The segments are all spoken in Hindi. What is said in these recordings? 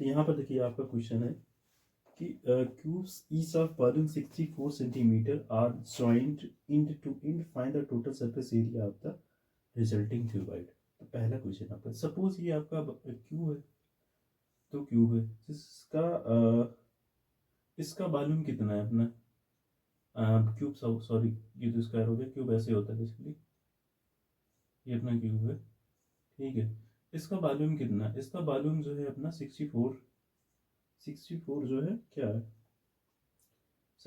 तो यहाँ पर देखिए आपका क्वेश्चन है कि cubes each of volume 64 centimeter are joined end to end, find the total surface area of the resulting cuboid। तो पहला क्वेश्चन आपका, सपोज ये आपका क्यूब है, तो क्यूब है जिसका इसका वॉल्यूम कितना है अपना, क्यूब सॉरी ये तो स्क्वायर हो गया, क्यूब ऐसे होता है बेसिकली, ये अपना क्यूब है, ठीक है। इसका वॉल्यूम कितना है, इसका वॉल्यूम जो है अपना 64 जो है क्या है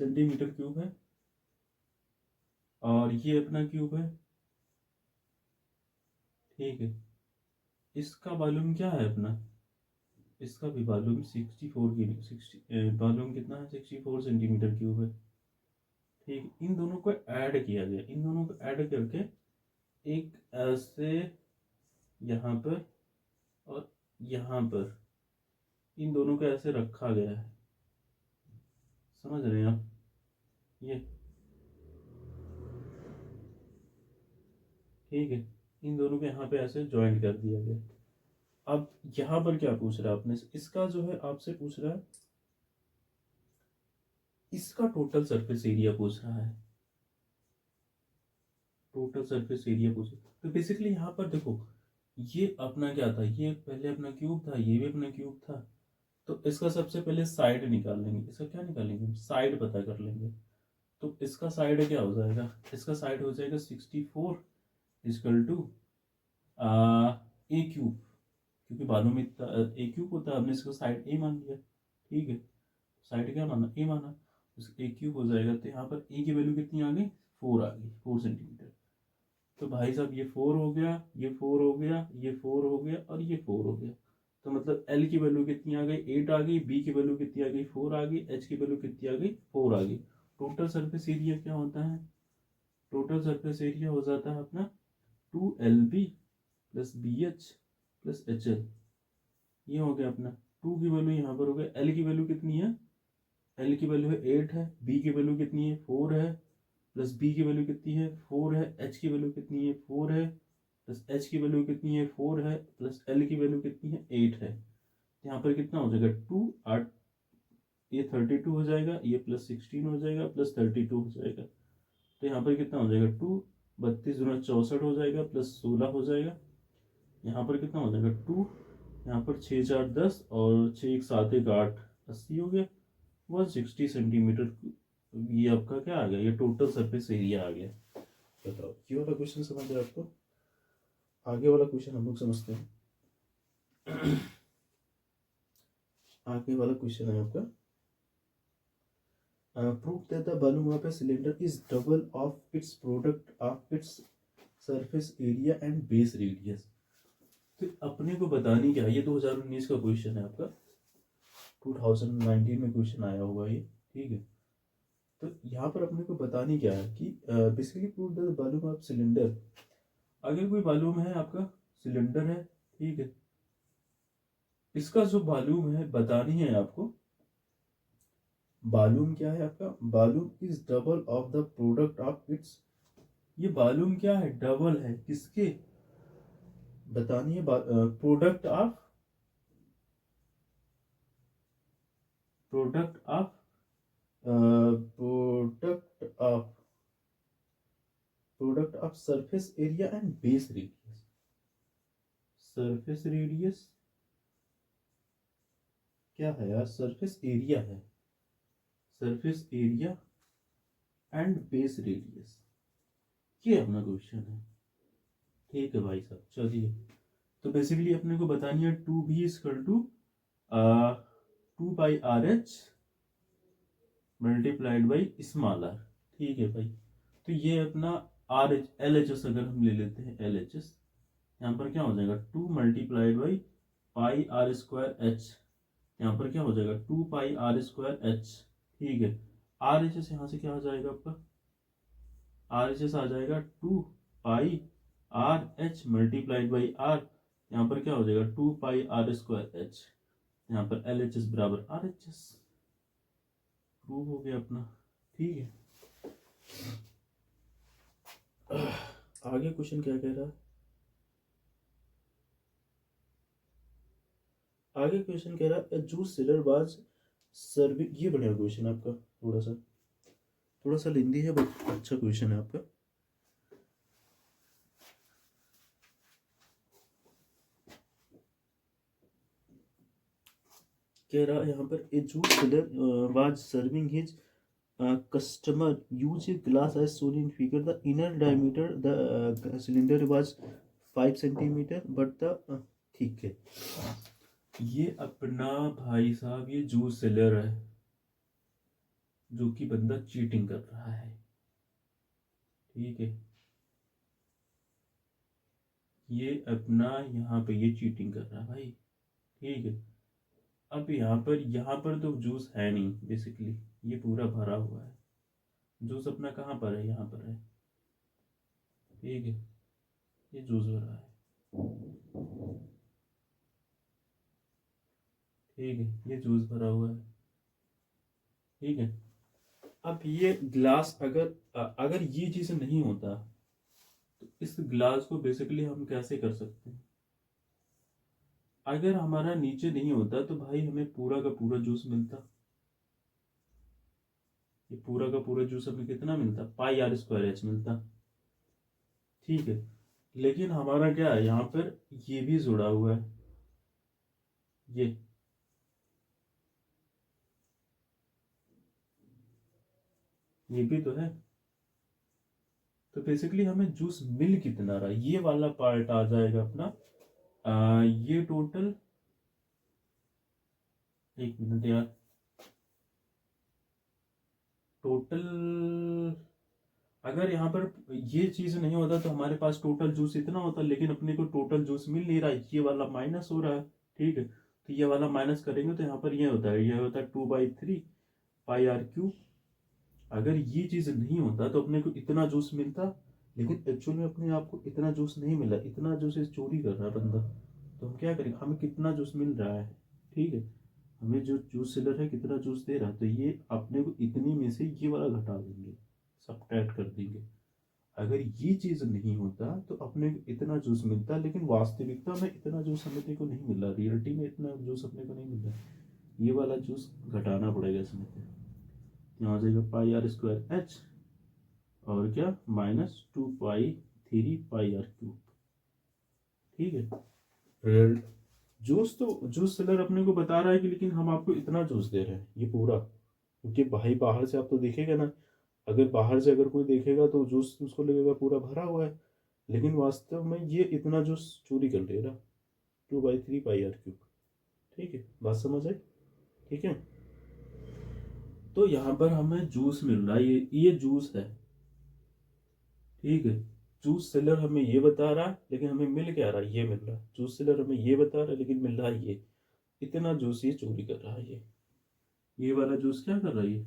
सेंटीमीटर क्यूब है, और ये अपना क्यूब है, ठीक है। इसका वॉल्यूम क्या है अपना, इसका भी वॉल्यूम 64 की 60 वॉल्यूम कितना है 64 सेंटीमीटर क्यूब है, ठीक। इन दोनों को ऐड किया गया, इन दोनों को ऐड करके एक ऐसे यहाँ पर और यहाँ पर इन दोनों को ऐसे रखा गया है, समझ रहे हैं आप, ये ठीक है। इन दोनों को यहाँ पे ऐसे ज्वाइंट कर दिया गया। अब यहाँ पर क्या पूछ रहा है आपने, इसका जो है आपसे पूछ रहा है इसका टोटल सरफेस एरिया पूछ रहा है, टोटल सरफेस एरिया पूछ रहा है। तो बेसिकली यहाँ पर देखो ये अपना क्या था, ये पहले अपना क्यूब था, ये भी अपना क्यूब था, तो इसका सबसे पहले साइड निकाल लेंगे, इसका क्या निकालेंगे, साइड पता कर लेंगे। तो इसका साइड क्या हो जाएगा, इसका साइड हो जाएगा 64 इजकल टू ए क्यूब, क्योंकि बालों में ए क्यूब होता है, हमने इसको साइड ए मान लिया, ठीक है। साइड क्या माना, ए माना, ए क्यूब हो जाएगा। तो यहाँ पर ए की वैल्यू कितनी आ गई, 4 आ गई, 4 सेंटीमीटर। तो भाई साहब ये 4 हो गया, ये 4 हो गया, ये 4 हो गया और ये 4 हो गया। तो मतलब एल की वैल्यू कितनी आ गई, 8 आ गई, बी की वैल्यू कितनी आ गई, 4 आ गई, एच की वैल्यू कितनी आ गई, 4 आ गई। टोटल सरफेस एरिया क्या होता है, टोटल सरफेस एरिया हो जाता है अपना 2LB plus BH plus HL। ये हो गया अपना, 2 की वैल्यू यहाँ पर हो गया, एल की वैल्यू कितनी है, एल की वैल्यू है 8 है, बी की वैल्यू कितनी है 4 है, प्लस बी की वैल्यू कितनी है 4 है, एच की वैल्यू कितनी है 4 है, प्लस एच की वैल्यू कितनी है 4 है, प्लस एल की वैल्यू कितनी है 8 है। यहाँ पर कितना हो जाएगा 2 8, ये 32 हो जाएगा, ये प्लस 16 हो जाएगा, प्लस 32 हो जाएगा। तो यहाँ पर कितना हो जाएगा 2 32 दूना 64 हो जाएगा, प्लस 16 हो जाएगा। यहाँ पर कितना हो जाएगा 2, यहाँ पर 6 4 10 और 6 1 7 1 8 80 हो गया, 160 सेंटीमीटर। ये आपका क्या आ गया, ये टोटल सरफेस एरिया आ गया। बताओ ये वाला क्वेश्चन समझ रहे आपको, आगे वाला क्वेश्चन हम लोग समझते हैं। आगे वाला क्वेश्चन है आपका, prove that the volume of a cylinder is double of its product of its surface area and base radius. तो अपने को बतानी क्या है, ये 2019 का क्वेश्चन है आपका, 2019 में क्वेश्चन आया हुआ ये, ठीक है। तो यहाँ पर अपने को बतानी क्या है कि basically prove the volume of cylinder. अगर कोई वॉल्यूम है आपका, सिलेंडर है, ठीक है, इसका जो वॉल्यूम है बतानी है आपको, वॉल्यूम क्या है आपका, volume is double of the product of its. ये वॉल्यूम क्या है, डबल है किसके, बतानी है product of, product of product of product of surface area and base radius. Surface radius क्या है यार, सरफेस एरिया है, surface area and base radius, ये अपना क्वेश्चन है, ठीक है भाई साहब। चलिए तो बेसिकली अपने को बतानी है 2B equal to 2/RH multiplied by small R, ठीक है भाई। तो ये अपना LHS अगर हम ले लेते हैं LHS, यहाँ पर क्या हो जाएगा 2 मल्टीप्लाइड बाई πr²h, यहाँ पर क्या हो जाएगा 2πr²h, ठीक है। RHS यहाँ से क्या हो जाएगा आपका, RHS आ जाएगा 2πRH मल्टीप्लाइड बाई R, यहाँ पर क्या हो जाएगा 2πr²h, यहाँ पर LHS बराबर RHS, प्रूव हो गया अपना, ठीक है। आगे क्वेश्चन क्या कह रहा है, आगे क्वेश्चन कह रहा है जूस सेलर वाज सर्विंग, ये बढ़िया क्वेश्चन है आपका, थोड़ा सा लेंदी है बट अच्छा क्वेश्चन है आपका। कह रहा है यहाँ पर a juice seller was serving his customer use a glass as shown in figure. The inner diameter the cylinder was 5 centimeter but the ठीक है, ये अपना भाई साहब ये जूस सेलर है जो कि बंदा चीटिंग कर रहा है, ठीक है, ये अपना यहाँ पे ये चीटिंग कर रहा है भाई, ठीक है। अब यहाँ पर तो जूस है नहीं बेसिकली, ये पूरा भरा हुआ है, जूस अपना कहाँ पर है, यहाँ पर है, ठीक है, ये जूस भरा है, ठीक है, ये जूस भरा हुआ है, ठीक है। अब ये ग्लास अगर ये चीज नहीं होता तो इस ग्लास को बेसिकली हम कैसे कर सकते हैं, अगर हमारा नीचे नहीं होता तो भाई हमें पूरा का पूरा जूस मिलता, ये पूरा का पूरा जूस हमें कितना मिलता, पाई आर स्क्वायर एच मिलता, ठीक है। लेकिन हमारा क्या है यहाँ पर, ये भी जुड़ा हुआ है, ये भी तो है, तो बेसिकली हमें जूस मिल कितना रहा, ये वाला पार्ट आ जाएगा अपना ये टोटल, एक मिनट यार, टोटल अगर यहाँ पर ये चीज नहीं होता तो हमारे पास टोटल जूस इतना होता, लेकिन अपने को टोटल जूस मिल नहीं रहा, ये वाला माइनस हो रहा है, ठीक है। तो ये वाला माइनस करेंगे तो यहाँ पर ये होता है, ये होता है 2/3 पाई आर क्यूब। अगर ये चीज नहीं होता तो अपने को इतना जूस मिलता, लेकिन एक्चुअल में अपने आप को इतना जूस नहीं मिला, इतना जूस चोरी कर रहा है बंदा। तो हम क्या करेंगे, हमें कितना जूस मिल रहा है, ठीक है, हमें जो जूस सेलर है कितना जूस दे रहा है, तो ये अपने को इतनी में से ये वाला घटा देंगे, सब्ट्रैक्ट कर देंगे। अगर ये चीज नहीं होता तो अपने को इतना जूस मिलता, लेकिन वास्तविकता में इतना जूस अपने को नहीं मिल रहा, रियलिटी में इतना जूस अपने को नहीं मिल रहा, ये वाला जूस घटाना पड़ेगा इसमें। यहाँ आ जाएगा पाई आर स्क्वायर एच और क्या -2/3 पाई आर क्यूब, ठीक है। जूस सेलर अपने को बता रहा है कि लेकिन हम आपको इतना जूस दे रहे हैं ये पूरा, क्योंकि भाई बाहर से आप तो देखेगा ना, अगर बाहर से अगर कोई देखेगा तो जूस उसको लगेगा पूरा भरा हुआ है, लेकिन वास्तव में ये इतना जूस चोरी कर ले रहा, 2/3 पाई आर क्यूब, ठीक है, बात समझ आई, ठीक है। तो यहाँ पर हमें जूस मिल रहा है, ये जूस है, ठीक है। जूस सेलर हमें ये बता रहा है लेकिन हमें मिल क्या रहा है, ये मिल रहा है, जूस सेलर हमें ये बता रहा है लेकिन मिल रहा है ये, इतना जूस ये चोरी कर रहा है, ये वाला जूस क्या कर रहा है, ये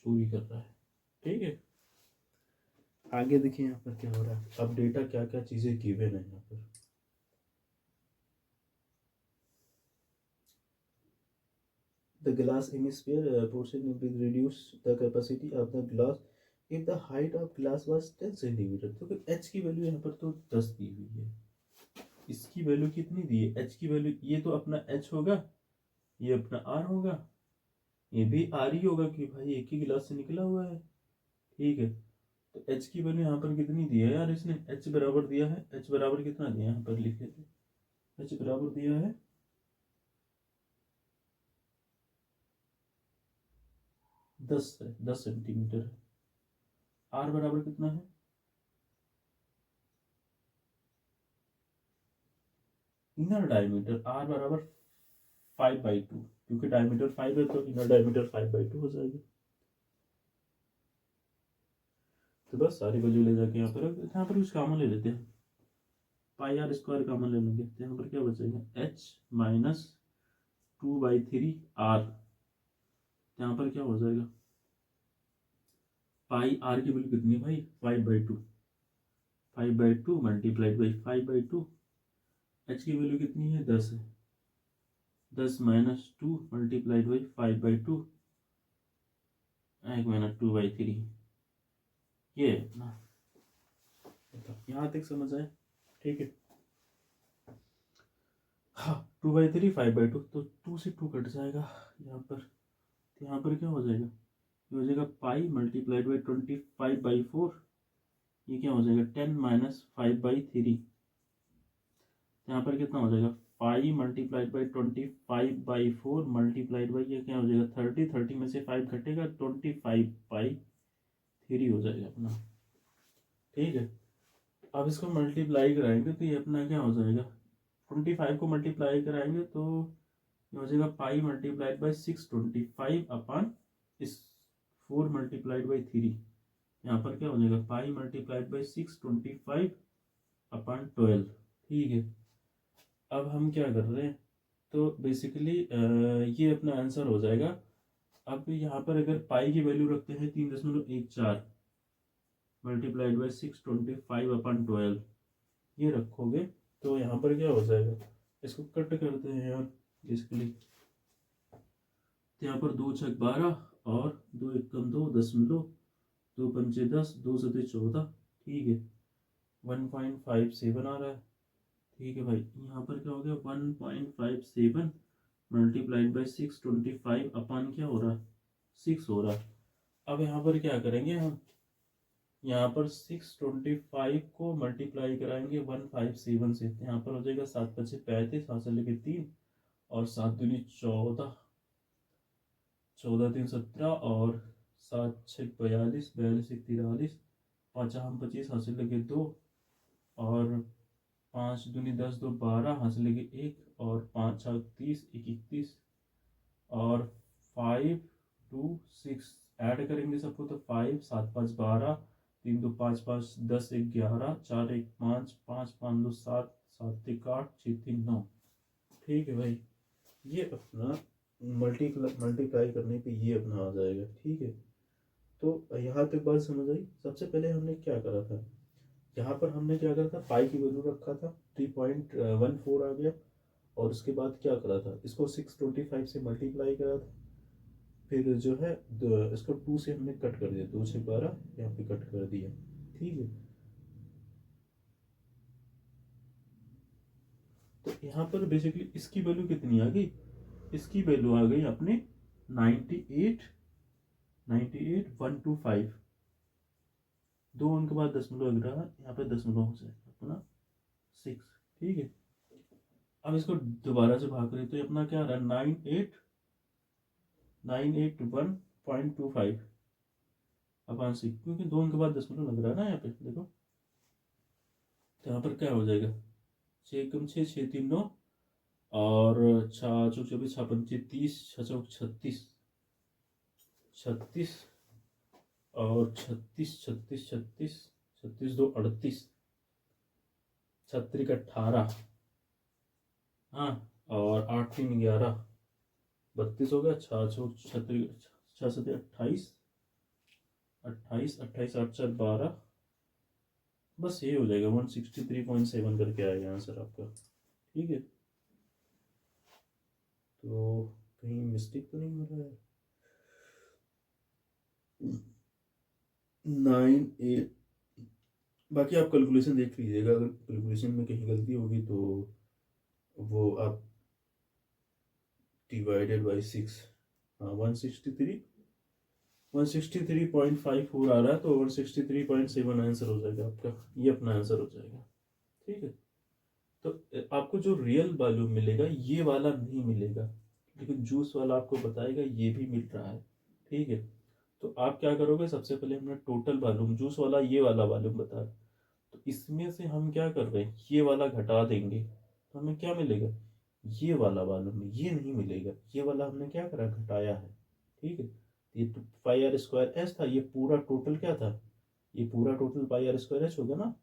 चोरी कर रहा है, ठीक है। आगे देखिए यहाँ पर क्या हो रहा है, अब डेटा क्या क्या चीजें गिवन है यहाँ पर। The glass hemisphere portion will reduce the capacity of the glass if the height of glass was 10 centimetre. तो h की वैल्यू यहाँ पर तो 10 दी हुई है, इसकी वैल्यू कितनी दी है, h की वैल्यू, ये तो अपना h होगा, ये अपना r होगा, ये भी r ही होगा कि भाई एक ही गिलास से निकला हुआ है, ठीक है। तो h की वैल्यू यहाँ पर कितनी दी है यार, इसने h बराबर दिया है, h बराबर कितना दिया यहाँ पर लिख लेते, h बराबर दिया है 10 सेंटीमीटर है, आर बराबर कितना है, इनर डायमीटर आर बराबर 5/2, क्योंकि डायमीटर 5 है तो इनर डायमीटर 5/2 हो जाएगा। तो बस सारी वैल्यू ले जाके यहाँ पर कुछ कॉमन ले लेते हैं, पाई आर स्क्वायर कॉमन ले लेंगे, तो यहाँ पर क्या बचेगा h - 2/3 r, यहाँ पर क्या हो जाएगा, पाई आर की वैल्यू कितनी है भाई 5/2, 5/2 मल्टीप्लाइड बाई 5/2, h की वैल्यू कितनी है 10 है, 10 - 2 मल्टीप्लाइड बाई 5/2, एक मिनट 2/3, ये अपना, यहाँ तक समझ आए, ठीक है। हाँ 2/3 5/2, तो 2 से 2 कट जाएगा यहाँ पर। तो यहाँ पर क्या हो जाएगा, ये हो जाएगा पाई मल्टीप्लाइड बाई 25/4। ये क्या हो जाएगा 10 माइनस 5/3। यहाँ पर कितना हो जाएगा 5 मल्टीप्लाइड बाई 25/4 मल्टीप्लाइड बाई ये क्या हो जाएगा 30। 30 में से 5 घटेगा 25/3 हो जाएगा अपना। ठीक है, अब इसको मल्टीप्लाई कराएंगे तो ये अपना क्या हो जाएगा 25 को मल्टीप्लाई कराएंगे तो ये हो जाएगा पाई मल्टीप्लाइड बाई 625 अपन इस 4 मल्टीप्लाइड बाई 3। यहाँ पर क्या हो जाएगा पाई मल्टीप्लाइड बाई 625 अपन 12। ठीक है, अब हम क्या कर रहे हैं, तो बेसिकली ये अपना आंसर हो जाएगा। अब यहाँ पर अगर पाई की वैल्यू रखते हैं 3.14 मल्टीप्लाइड बाई 625 अपन 12 ये रखोगे तो यहाँ पर क्या हो जाएगा, इसको कट करते हैं यार बेसिकली। तो यहाँ पर 2 छक 12 और 2 एकम 2 दशमलव 2 पंचे 10 2 सते 14। ठीक है, 1.57 आ रहा है। ठीक है भाई, यहाँ पर क्या हो गया 1.57 मल्टीप्लाइड बाई 625 अपान क्या हो रहा है 6 हो रहा है। अब यहाँ पर क्या करेंगे हम, यहाँ पर 625 को मल्टीप्लाई कराएंगे 157 से। यहाँ पर हो जाएगा 7 5 35 हाथ से लेके 3 और 7 दूनी 14 14 3 17 और 7 6 42 42 1 43 5 हम 25 हाथ से लेके 2 और 5 दूनी 10 2 12 हाथ से लेके 1 और 5 6 30 1 31 और 5 2 6 ऐड करेंगे सबको तो 5 7 5 12 3 2 5 5 10 1 11 4 1 5 5 5 2 7 7 1 8 6 3 9। ठीक है भाई, ये अपना मल्टीप्लाई करने पे ये अपना आ जाएगा। ठीक है, तो यहाँ तक बात समझ आई। सबसे पहले हमने क्या करा था, यहाँ पर हमने क्या करा था पाई की वैल्यू रखा था 3.14 आ गया और उसके बाद क्या करा था इसको 625 से मल्टीप्लाई करा था। फिर जो है इसको 2 से हमने कट कर दिया, 2 से 12 यहाँ पे कट कर दिया। ठीक है, तो यहाँ पर बेसिकली इसकी वैल्यू कितनी आ गई, इसकी वैल्यू आ गई अपने 98,125। 2 अंक बाद दशमलव लग रहा है, यहाँ पे दशमलव हो जाएगा अपना 6। ठीक है, अब इसको दोबारा से भाग करें तो ये अपना क्या आ रहा है 981.25 अपान 6, क्योंकि 2 अंक बाद दशमलव लग रहा है ना यहाँ पे देखो। तो यहाँ पर क्या हो जाएगा 6 कम 6 6 3 9 और 6 चौक 24 6 पंचे 30 6 चौक 36 36 और 36 36 36 36 2 38 छत्रिक 18 हाँ और 8 3 11 32 हो गया। 6 चौक 36 6 7 28 28 28 8 4 12 बस ये हो जाएगा 163.7 करके आएगा आंसर आपका। ठीक है, तो कहीं मिस्टेक तो नहीं हो रहा है। 9 8 बाकी आप कैलकुलेशन देख लीजिएगा, अगर कैलकुलेशन में कहीं गलती होगी तो वो आप डिवाइडेड बाई 6 हाँ 163.54 आ रहा है तो 163.7 आंसर हो जाएगा आपका, ये अपना आंसर हो जाएगा। ठीक है, तो आपको जो रियल वॉल्यूम मिलेगा ये वाला नहीं मिलेगा, लेकिन जूस वाला आपको बताएगा ये भी मिल रहा है। ठीक है, तो आप क्या करोगे सबसे पहले हमने टोटल वॉल्यूम जूस वाला ये वाला वॉल्यूम बताया, तो इसमें से हम क्या कर रहे हैं ये वाला घटा देंगे तो हमें क्या मिलेगा ये वाला वॉल्यूम, ये नहीं मिलेगा, ये वाला हमने क्या करा घटाया है। ठीक है, ये तो पाई आर स्क्वायर एच था, ये पूरा टोटल क्या था, ये पूरा total pi are square H होगा ना,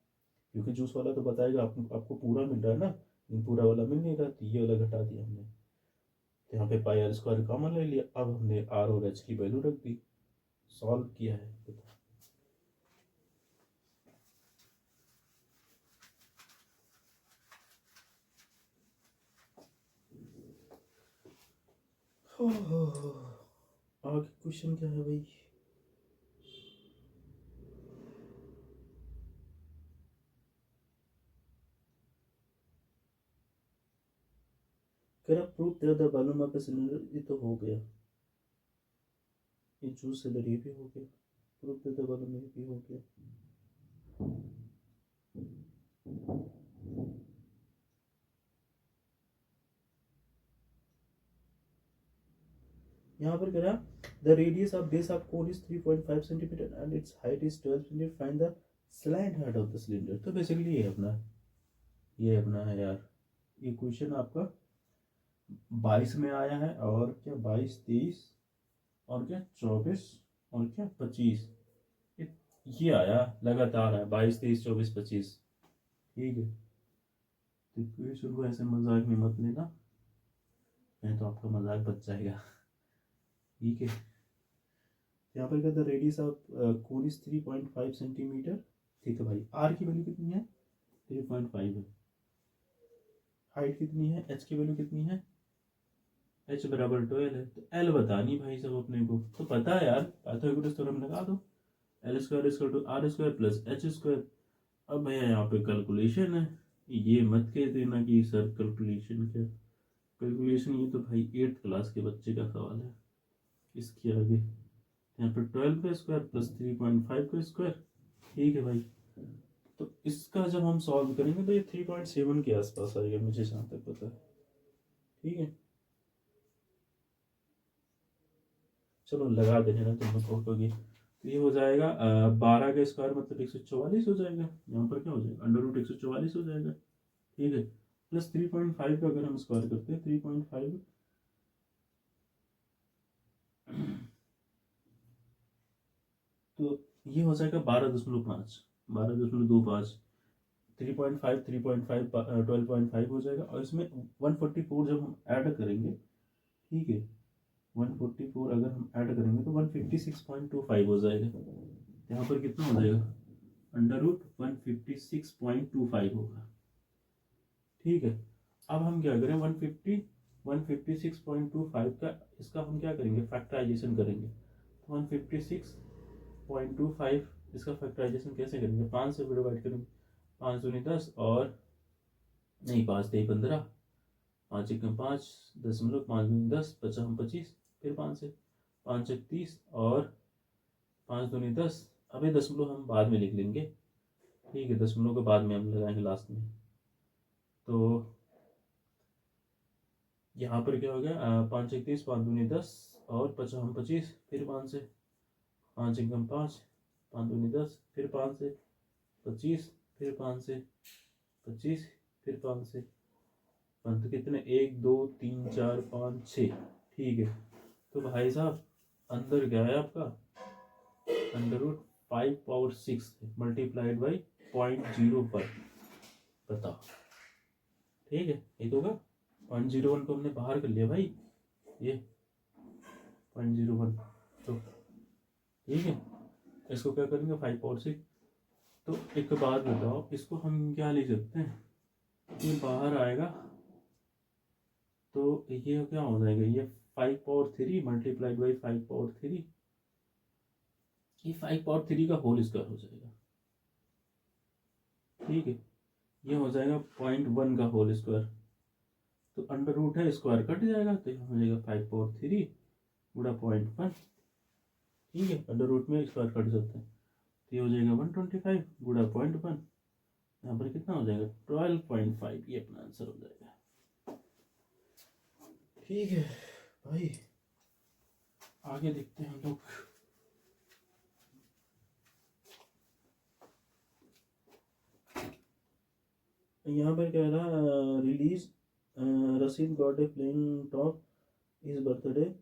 क्योंकि जूस वाला तो बताएगा आपको पूरा मिल रहा है ना, पूरा वाला मिल नहीं रहा तो ये वाला घटा दिया हमने। तो यहाँ पे पाई आर स्क्वायर कॉमन ले लिया, अब हमने आर और एच की वैल्यू रख दी, सॉल्व किया है। आगे क्वेश्चन क्या है भाई, कह रहा prove that the volume of the cylinder, ये तो हो गया, ये जूस सिलेंडर ये भी हो गया, प्रूव दैट द वॉल्यूम ये भी हो गया। यहाँ पर कह रहा the radius of base of cone is 3.5 centimetre and it's height is 12 centimetre, find the slant head of the cylinder. तो बेसिकली ये अपना है यार, ये क्वेश्चन आपका 22 में आया है, और क्या 22, 23 और क्या 24 और क्या 25, ये आया लगातार है 22, 23, 24, 25। ठीक है, तो क्वेश्चन को ऐसे मजाक में मत लेना, नहीं तो आपका मजाक बच जाएगा। ठीक है, यहाँ पर कहता है radius of cone is 3.5 centimetre. ठीक है भाई, आर की वैल्यू कितनी है 3.5 है, हाइट कितनी है, एच की वैल्यू कितनी है, एच बराबर 12 है, तो एल बतानी भाई सब अपने को, तो पता है यार, पाइथागोरस थ्योरम लगा दो, L square equal to R square plus H square. अब भैया यहाँ पे कैलकुलेशन है, ये मत कह देना कि सर कैलकुलेशन क्या, कैलकुलेशन ये तो भाई 8th क्लास के बच्चे का सवाल है, इसके आगे यहाँ पे 12 का स्क्वायर प्लस 3.5 का स्क्वायर। ठीक है भाई, तो इसका जब हम सॉल्व करेंगे तो ये 3.7 के आसपास आएगा मुझे जहाँ तक पता है। ठीक है, चलो लगा देने ना, तुम लोग कहोगे, तो ये हो जाएगा 12 का स्क्वायर मतलब 144 हो जाएगा, यहाँ पर क्या हो जाएगा अंडर रूट 144 हो जाएगा। ठीक है, प्लस 3.5 का अगर हम स्क्वायर करते हैं 3.5 तो ये हो जाएगा 12.5, 12.25, 3.5, 3.5, 12.5 हो जाएगा, और इसमें 144 जब हम ऐड करेंगे, ठीक है 144 अगर हम ऐड करेंगे तो 156.25 हो जाएगा, यहाँ पर कितना हो जाएगा अंडर रूट 156.25 होगा। ठीक है, अब हम क्या करें 156.25 का इसका हम क्या करेंगे फैक्टराइजेशन करेंगे, तो 156.25 इसका फैक्टराइजेशन कैसे करेंगे, 5 से डिवाइड करेंगे, 5 दूनी 10 और नहीं 5 तेई 15, 5 एकम 5, 5 दूनी 10, 5 हम 25, फिर 5 से 5 एक 30 और 5 दूनी 10, अभी दशमलव हम बाद में लिख लेंगे। ठीक है, दशमलव के बाद में हम लगाएंगे लास्ट में, तो यहाँ पर क्या हो गया 5 एक 30, 5 दूनी 10 और 5 हम 25, फिर 5 से 5 एकम 5, 5 दूनी 10, फिर 5 से 25, फिर 5 से 25, फिर 5 से 5, तो कितने 1 2 3 4 5 6। ठीक है, तो भाई साहब अंदर क्या है आपका अंडर रूट 5/6 मल्टीप्लाइड बाई 0.01 बताओ। ठीक है, ये तो होगा 0.01 को हमने बाहर कर लिया भाई, ये 0.01, तो ठीक है इसको क्या करेंगे 5/6। तो एक बात बताओ, इसको हम क्या ले सकते हैं, ये बाहर आएगा तो ये क्या हो जाएगा, ये 5/3 मल्टीप्लाइड बाई 5/3, ये 5/3 का होल स्क्वायर हो जाएगा। ठीक है, ये हो जाएगा 0.1 का होल स्क्वायर, तो अंडर रूट है स्क्वायर कट जाएगा, तो यहाँ हो जाएगा 5/3 गुणा 0.1। ठीक है, अंडर रूट में स्क्वायर कट जाता है, तो ये हो जाएगा 125 गुणा 0.1, यहाँ पर कितना हो जाएगा 12.5, ये अपना आंसर हो जाएगा। ठीक है भाई, आगे देखते हैं हम लोग। यहाँ पर कह रहा release Rashid got a plane top his birthday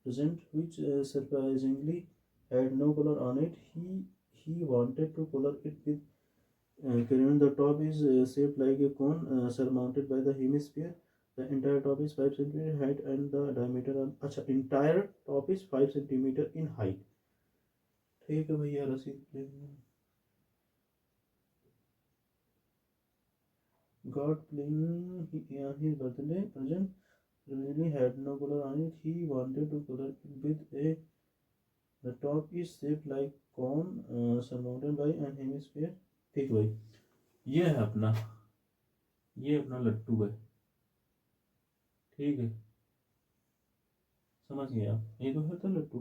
present which surprisingly had no color on it. He wanted to color it with cream. The top is shaped like a cone surmounted by the hemisphere. The entire top is 5 centimeter height and the diameter of entire top is 5 centimeter in height. ठीक है भैया, रसीद God playing his birthday present really had no color on it. He wanted to color it with a the top is shaped like cone surmounted by an hemisphere. ठीक भाई, ये है अपना लट्टू है। ठीक है, समझ गए आप, ये तो है तो लट्टू।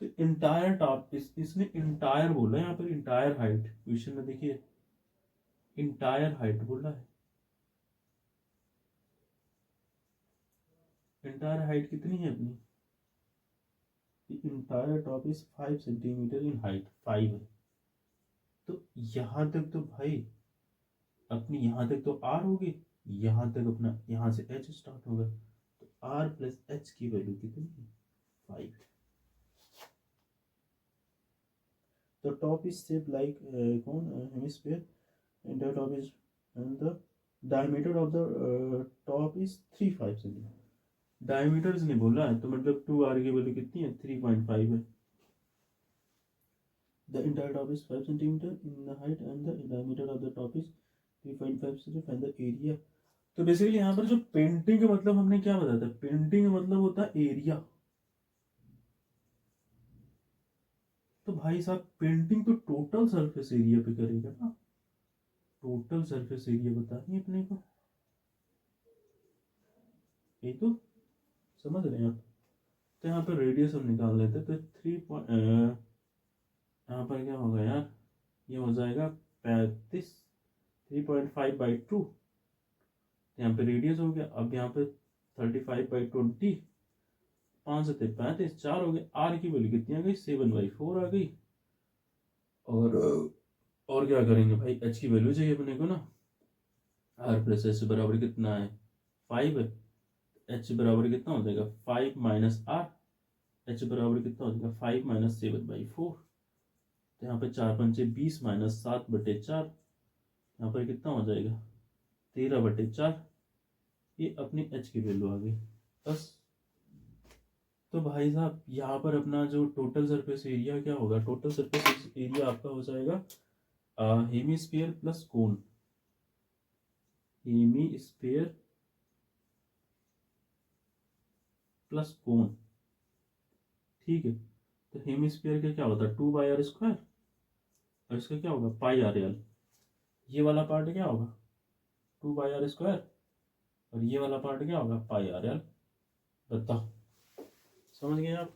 तो इंटायर टॉप, इसने इंटायर बोला है यहाँ पर, इंटायर हाइट क्वेश्चन में देखिए, इंटायर हाइट बोला है। इंटायर हाइट कितनी है अपनी, entire top is 5 centimetre in height, 5 है। तो यहाँ तक तो भाई अपनी, यहाँ तक तो आर होगी, यहाँ तक अपना, यहाँ से एच स्टार्ट होगा, तो आर प्लस एच की वैल्यू कितनी है, 5। The top is shaped like cone hemisphere, and the top is, and the diameter of the top is 3.5 centimeter. Diameter ने बोला है तो मतलब 2r की वैल्यू कितनी है, 3.5 है। The entire top is 5 centimeter in the height and the diameter of the top is 3.5 centimeter and the area। तो बेसिकली यहाँ पर जो पेंटिंग का मतलब हमने क्या बताया था, पेंटिंग का मतलब होता है एरिया। तो भाई साहब पेंटिंग तो टोटल सरफेस एरिया पे करेगा ना, टोटल सरफेस एरिया बताइए अपने को, ये तो समझ रहे हैं आप। तो यहाँ पर रेडियस हम निकाल लेते हैं, तो 3 यहाँ पर क्या होगा यार, ये हो जाएगा 35, 3.5/2। यहाँ पे रेडियस हो गया, अब यहाँ पे 35/20, 5 से 35, 4 हो गए। आर की वैल्यू कितनी आ गई, 7/4 आ गई। और क्या करेंगे भाई, एच की वैल्यू चाहिए अपने को ना, आर प्लस एच बराबर कितना है, 5 है। एच बराबर कितना हो जाएगा, 5 माइनस आर, एच बराबर कितना हो जाएगा, 5 माइनस 7/4। तो यहाँ पे 4×5 = 20 माइनस 7/4, यहाँ पर कितना हो जाएगा, 13/4। ये अपनी एच की वैल्यू आ गई बस। तो भाई साहब यहाँ पर अपना जो टोटल सरफेस एरिया क्या होगा, टोटल सरफेस एरिया आपका हो जाएगा हेमीस्फीयर प्लस कोन, हेमीस्फीयर प्लस कोन, ठीक है। तो हेमीस्फीयर का क्या होता है, 2/r², और इसका क्या होगा, πr/l। ये वाला पार्ट क्या होगा, 2/r², और ये वाला पार्ट क्या होगा, πr/l। बताओ, समझ गए आप।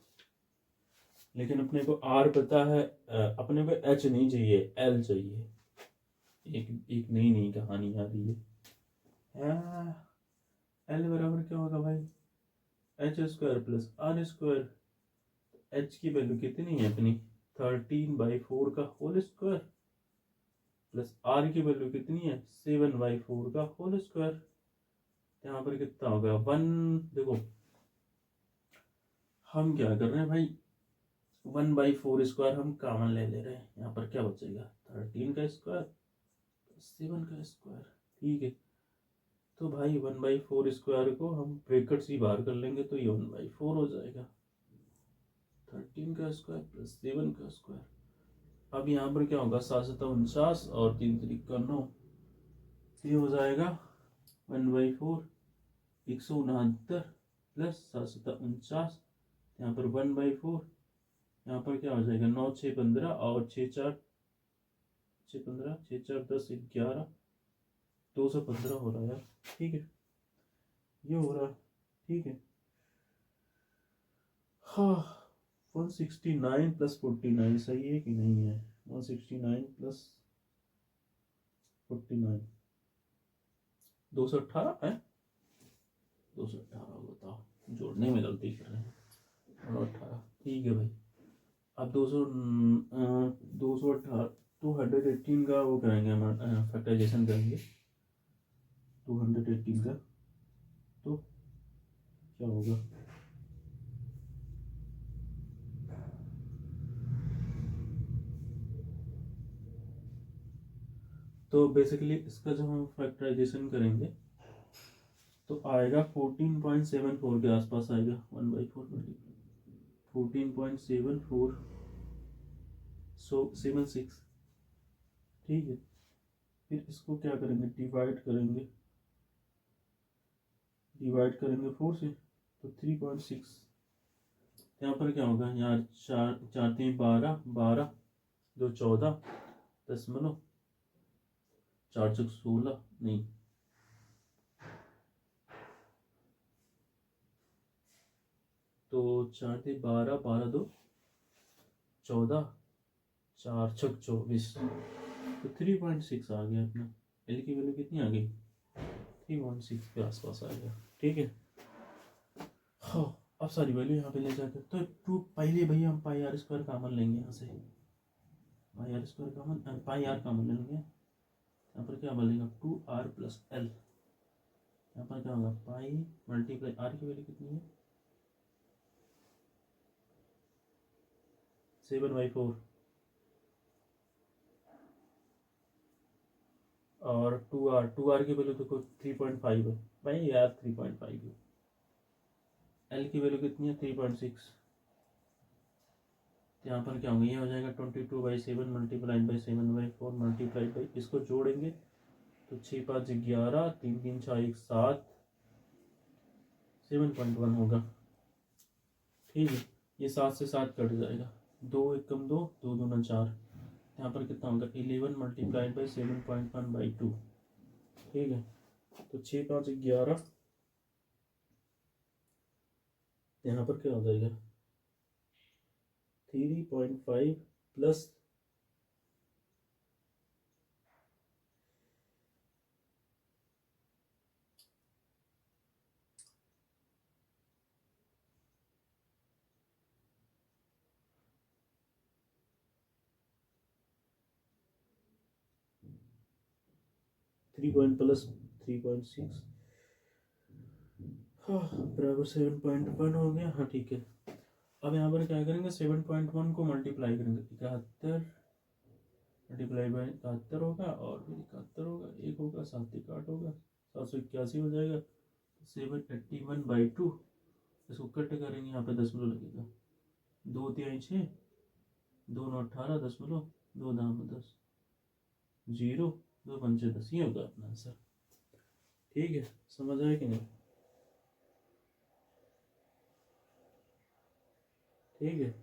लेकिन अपने को आर पता है, अपने को एच नहीं चाहिए, एल चाहिए। एक एक नई नई कहानी आ रही है। एल बराबर क्या होगा भाई, h² प्लस r²। एच की वैल्यू कितनी है अपनी, 13/4 का होल स्क्वायर, प्लस आर की वैल्यू कितनी है, 7/4 का होल स्क्वायर। यहाँ पर कितना होगा 1, देखो हम क्या कर रहे हैं भाई, 1/4² हम कॉमन ले रहे हैं, यहाँ पर क्या बचेगा, 13 का स्क्वायर 7 का स्क्वायर, ठीक है। तो भाई 1/4² को हम ब्रैकेट से बाहर कर लेंगे, तो ये 1/4 हो जाएगा, 13 का स्क्वायर प्लस 7 का स्क्वायर। अब यहाँ पर क्या होगा, 7×7 = 49 और 3×3 = 9, ये हो जाएगा 1/4, 169 प्लस 7×7 = 49, यहाँ पर 1/4, यहाँ पर क्या हो जाएगा, 9 6 15 और 6 4 6 15, 6 4 10 11, 215 हो रहा है यार, ठीक है, ये हो रहा है, ठीक है। हाँ, 169 + 49 सही है कि नहीं है, 169 + 49 218 है, 218 बताओ, जोड़ने में गलती कर रहे हैं, 18, ठीक है भाई। अब 218 218 का वो करेंगे हम, फैक्टराइजेशन करेंगे 218 का, तो क्या होगा, तो बेसिकली इसका जब हम फैक्टराइजेशन करेंगे तो आएगा 14.74 के आसपास आएगा, 1/4 14.74 76, ठीक है। फिर इसको क्या करेंगे, डिवाइड करेंगे 4 से, तो 3.6, यहाँ पर क्या होगा, यहाँ 4 4 3 12 12 2 14 दशमलव 4 4 16 नहीं, तो 4 × 12, 12 2 14, 4 6 24, तो 3.6 आ गया अपना। एल की वैल्यू कितनी आ गई? 3.6 के आसपास आ गया। ठीक है, हाँ अब सारी वैल्यू यहाँ पे ले जाकर तो टू पहले भैया हम पाई आर स्क्वायर कॉमन लेंगे यहाँ से, pi are square common, pi r common लेंगे। यहाँ पर क्या बनेगा? 2r+l। यहाँ पर क्या होगा? पाई मल्टीप्लाई आर की वैल्यू कितनी है? 7/4 और 2r की वैल्यू देखो 3.5 है भाई यार, 3.5 है। एल की वैल्यू कितनी है? 3.6। यहाँ पर क्या होगा? ये हो जाएगा 22/7 मल्टीप्लाइड बाई 7/4 मल्टीप्लाइड बाई, इसको जोड़ेंगे तो 6 5 11, 3 3 6 1 7, 7.1 होगा। ठीक है, ये 7 से 7 कट जाएगा, 2 1 कम 2, 2 दूना 4। यहाँ पर कितना होगा? 11 मल्टीप्लाइड बाई 7.1/2। ठीक है, तो 6 5 11, यहाँ पर क्या हो जाएगा? 3.5 प्लस 3.6 हाँ बराबर 7.1 हो गया। हाँ ठीक है, अब यहाँ पर क्या करेंगे? 7.1 को मल्टीप्लाई करेंगे, 71 मल्टीप्लाई बाई 71 होगा, और फिर 71 होगा, एक होगा, 7 1 8 होगा, 781 हो जाएगा। 781/2, इसको कट करेंगे, यहाँ पे दशमलव लगेगा, 2 3 6, 2 9 18, दशमलव 2 दाम 10, 0 2 5 10, ये होगा अपना आंसर। ठीक है, समझ आया कि नहीं? ठीक है,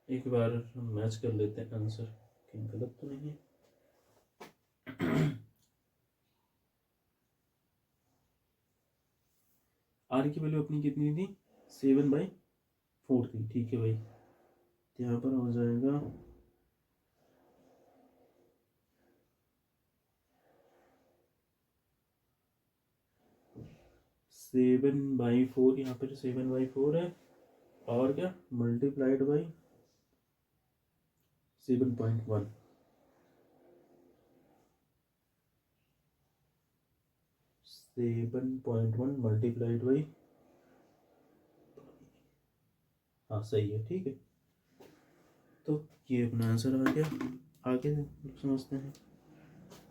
एक बार हम मैच कर लेते हैं आंसर, कहीं गलत तो नहीं है। आर की वैल्यू अपनी कितनी थी? 7/4 थी। ठीक है भाई, तो यहाँ पर हो जाएगा 7/4, यहाँ पर 7/4 है, और क्या मल्टीप्लाइड बाई 7.1, 7.1 मल्टीप्लाइड बाई, हाँ सही है। ठीक है, तो ये अपना आंसर आ गया। आगे समझते हैं,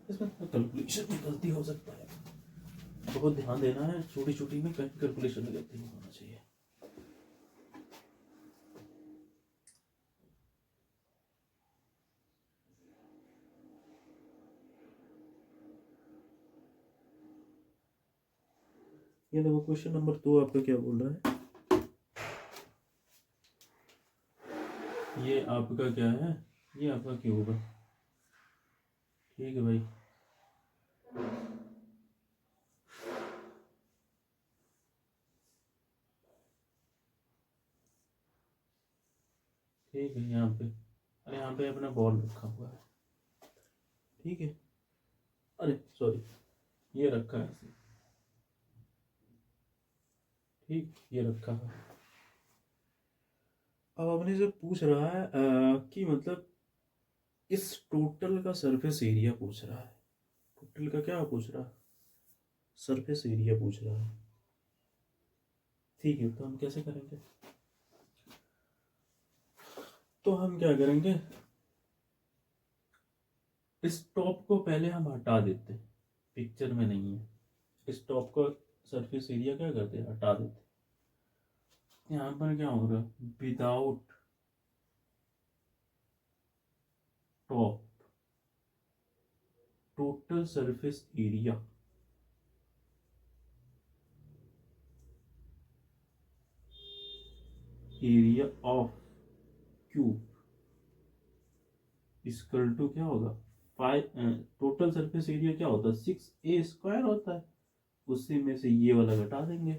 इसमें कैलकुलेशन में गलती हो सकता है, बहुत ध्यान देना है, छोटी छोटी में कहीं कैलकुलेशन में गलती नहीं होना चाहिए। ये देखो क्वेश्चन नंबर 2 आपका क्या बोल रहा है? ये आपका क्या है? ये आपका क्यूब है। ठीक है भाई, ठीक है, यहाँ पे अरे यहाँ पे अपना बॉल रखा हुआ है। ठीक है, अरे सॉरी, ये रखा है ऐसे। ठीक, ये रखा है। अब अपने से पूछ रहा है कि मतलब इस टोटल का सरफेस एरिया पूछ रहा है। टोटल का क्या पूछ रहा है? सरफेस एरिया पूछ रहा है। ठीक है, तो हम कैसे करेंगे? तो हम क्या करेंगे, इस टॉप को पहले हम हटा देते हैं, पिक्चर में नहीं है। इस टॉप को सरफेस एरिया क्या करते हैं? हटा देते। यहाँ पर क्या होगा? Without top total surface area of cube equal to क्या होगा? 5। टोटल सरफेस एरिया क्या होता है? 6a² होता है, उसी में से ये वाला घटा देंगे,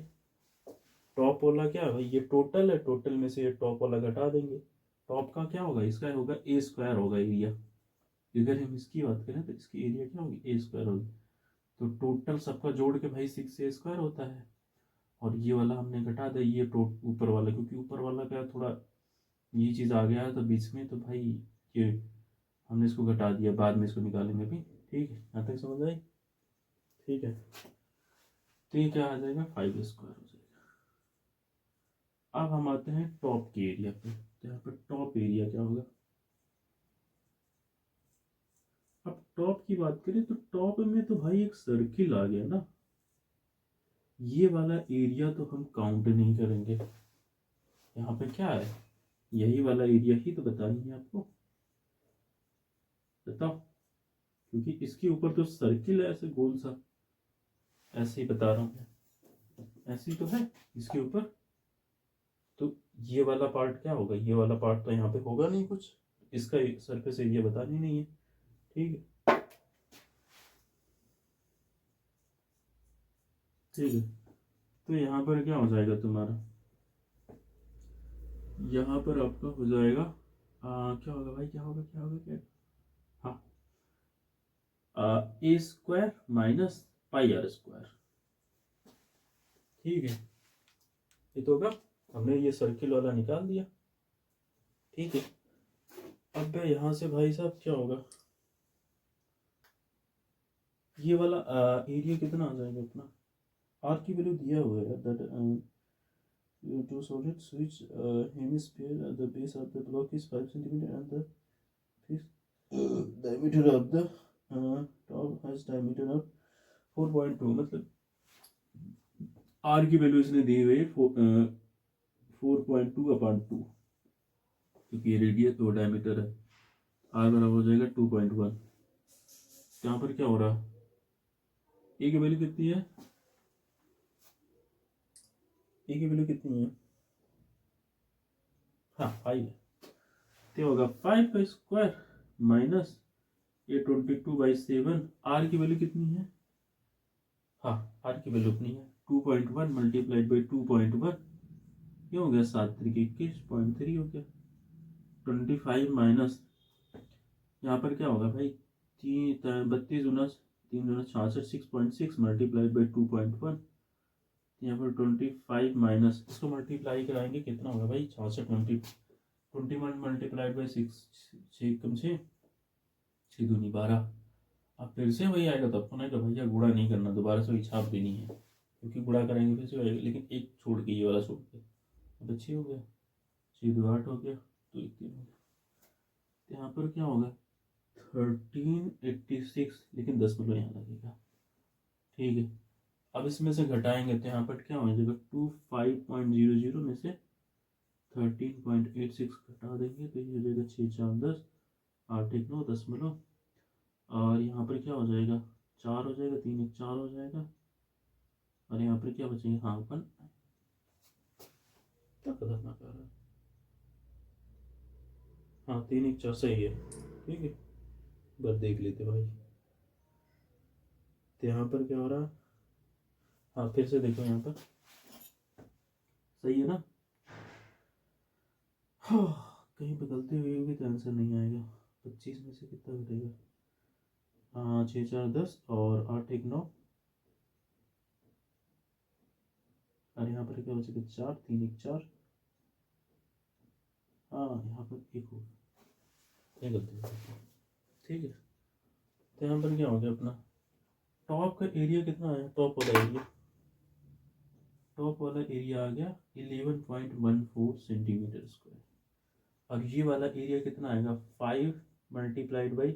टॉप वाला क्या है भाई, ये टोटल है, टोटल में से ये टॉप वाला घटा देंगे। टॉप का क्या होगा, इसका होगा ए स्क्वायर होगा एरिया। अगर हम इसकी बात करें तो इसकी एरिया क्या होगी, ए स्क्वायर होगी। तो टोटल सबका जोड़ के भाई 6 ए स्क्वायर होता है। और ये वाला हमने घटा दिया, ये ऊपर वाला, क्योंकि ऊपर वाला का थोड़ा ये चीज़ आ गया है तो बीच में, तो भाई ये हमने इसको घटा दिया, बाद में इसको निकालेंगे भी। ठीक है, यहाँ तक समझ आई। ठीक है, तो ये क्या आ जाएगा, 5 स्क्वायर हो जाएगा। अब हम आते हैं टॉप के एरिया पे। तो यहाँ पे टॉप एरिया क्या होगा, अब टॉप की बात करें तो टॉप में तो भाई एक सर्किल आ गया ना, ये वाला एरिया तो हम काउंट नहीं करेंगे। यहाँ पे क्या है, यही वाला एरिया ही तो बतानी है आपको, बताओ। क्योंकि इसके ऊपर तो सर्किल है ऐसे गोल सा, ऐसे ही बता रहा हूँ मैं, ऐसे ही तो है इसके ऊपर। तो ये वाला पार्ट क्या होगा, ये वाला पार्ट तो यहाँ पे होगा नहीं कुछ, इसका सरफेस एरिया बतानी नहीं है। ठीक है, ठीक है। तो यहाँ पर क्या हो जाएगा तुम्हारा, यहाँ पर आपका हो जाएगा क्या होगा भाई, क्या होगा, क्या होगा, क्या, हाँ, a square minus pi are square. ठीक है, ये तो होगा, हमने ये सर्किल वाला निकाल दिया। ठीक है, अब यहाँ से भाई साहब क्या होगा, ये वाला एरिया कितना आ जाएगा अपना, आर की वैल्यू दिया हुआ है that two solids which hemisphere at the base of the block is 5 centimeter and the diameter of the top has diameter of 4.2, मतलब आर की वैल्यू इसने दी हुई है 4.2/2, क्योंकि ये रेडियस और डायमीटर है। आर बराबर हो जाएगा 2.1। यहाँ पर क्या हो रहा है, ए की वैल्यू कितनी है, ए की वैल्यू कितनी है, हाँ 5 है। तो होगा 5 का स्क्वायर माइनस ये 22/7। आर की वैल्यू कितनी है, हाँ आर की वैल्यू अपनी है 2.1 मल्टीप्लाइड बाई 2.1, ये हो गया 7×21.3 हो गया। 25 माइनस यहाँ पर क्या होगा भाई, 32×3=66, 6.6 मल्टीप्लाइड बाई 2.1, यहाँ पर 25 माइनस, इसको मल्टीप्लाई कराएंगे कितना होगा भाई, 66 21 मल्टीप्लाइड बाई 6, 6×6 अब फिर से वही आएगा, तब तो नहीं तो भैया गुणा नहीं करना, दोबारा से वही छाप देनी है, क्योंकि गुणा करेंगे फिर से आएगा, लेकिन एक छोड़ के, ये वाला छोड़ के। अब 6 हो गया, 6×2 8 हो गया, तो 1 3 हो गया। तो यहाँ पर क्या होगा 1386, लेकिन 10 मतलब यहाँ लगेगा। ठीक है, अब इसमें से घटाएंगे तो यहाँ पर क्या हो जाएगा, 25.00 में से 13.86 घटा देंगे तो ये हो जाएगा 6 4 10, 8 1 9 10। और यहाँ पर क्या हो जाएगा, 4 हो जाएगा, 3 1 4 हो जाएगा, और यहाँ पर क्या बचेगा, हाँ 1, क्या खतरनाक आ रहा है, हाँ 3 1 4 सही है। ठीक है, बस देख लेते भाई, तो यहाँ पर क्या हो रहा है, हाँ फिर से देखो यहाँ पर सही है ना, हाँ कहीं पे गलती हुई होगी तो आंसर नहीं आएगा। 25 में से कितना घटेगा, हाँ 6 4 10 और 8 1 9, और यहाँ पर क्या बचेगा 4 3 1 4, हाँ यहाँ पर 1 होगा, ये गलती हो गई। ठीक है, तो यहाँ पर क्या हो गया अपना, टॉप का एरिया कितना है, टॉप वाला एरिया, टॉप वाला एरिया आ गया 11.14 सेंटीमीटर स्क्वायर। और ये वाला एरिया कितना आएगा, 5 मल्टीप्लाइड बाई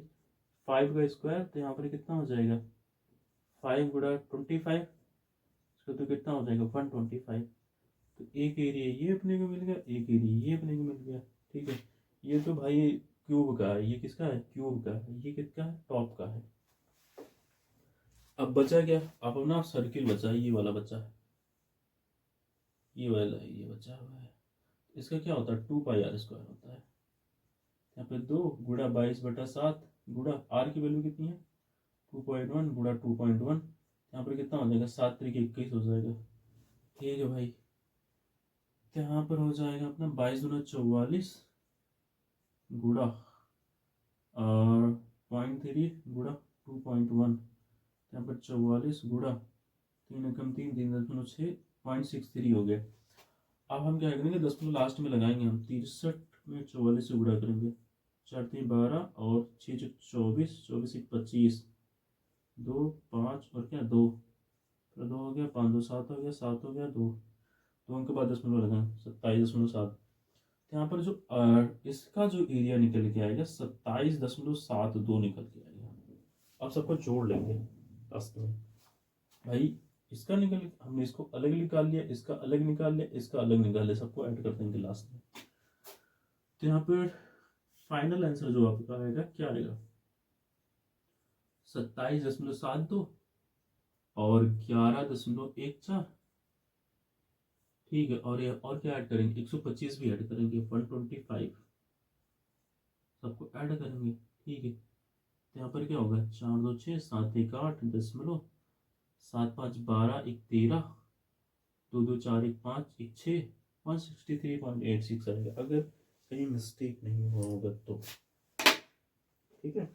5 का स्क्वायर, तो यहाँ पर कितना हो जाएगा, 5×25, इसका तो कितना हो जाएगा 125। तो एक एरिया ये अपने को मिल गया, एक एरिया ये अपने को मिल गया। ठीक है, ये तो भाई क्यूब का है, ये किसका है, क्यूब का है, ये किसका है, टॉप का है। अब बचा क्या, अब अपना सर्किल बचा है, ये वाला बचा है, ये वाला ये बचा हुआ है। इसका क्या होता है, 2πr² होता है। यहाँ पे 2×22/7 गुणा आर की वैल्यू कितनी है 2.1 गुणा 2.1, यहाँ पर कितना हो जाएगा 7 3 21 हो जाएगा। ठीक है भाई, तो यहाँ पर हो जाएगा अपना 22×44 गुड़ा और 0.3 गुड़ा 2.1, यहाँ पर 44 गुड़ा 3×3 3.6 0.63 हो गया। अब हम क्या करेंगे, 10 किलो लास्ट में लगाएंगे, हम 63 में 44 से गुणा करेंगे, 4×3 12 और 6×24 24 1 25 2 5 और क्या 2, फिर 2 हो गया 5 2 7 हो गया 7 हो गया 2 के बाद 10 लगाएं 27.7। यहाँ पर जो इसका जो एरिया निकल के आएगा 27.72 निकल के आएगा। अब सबको जोड़ लेंगे लास्ट में भाई, इसका निकल हमने इसको अलग निकाल लिया, इसका अलग निकाल लिया, इसका अलग निकाल लिया, सबको ऐड कर देंगे लास्ट में। तो यहाँ पर फाइनल आंसर जो आपका आएगा क्या आएगा, 27.72 और 11.14। ठीक है, और क्या ऐड करेंगे, 125 भी ऐड करेंगे, 125 सबको ऐड करेंगे। ठीक है, तो यहाँ पर क्या होगा, 4 2 6 7 1 8 7 5 12 1 13 2 2 4 1 5 1 6 163.86 आएगा, अगर कहीं मिस्टेक नहीं होगा तो। ठीक है।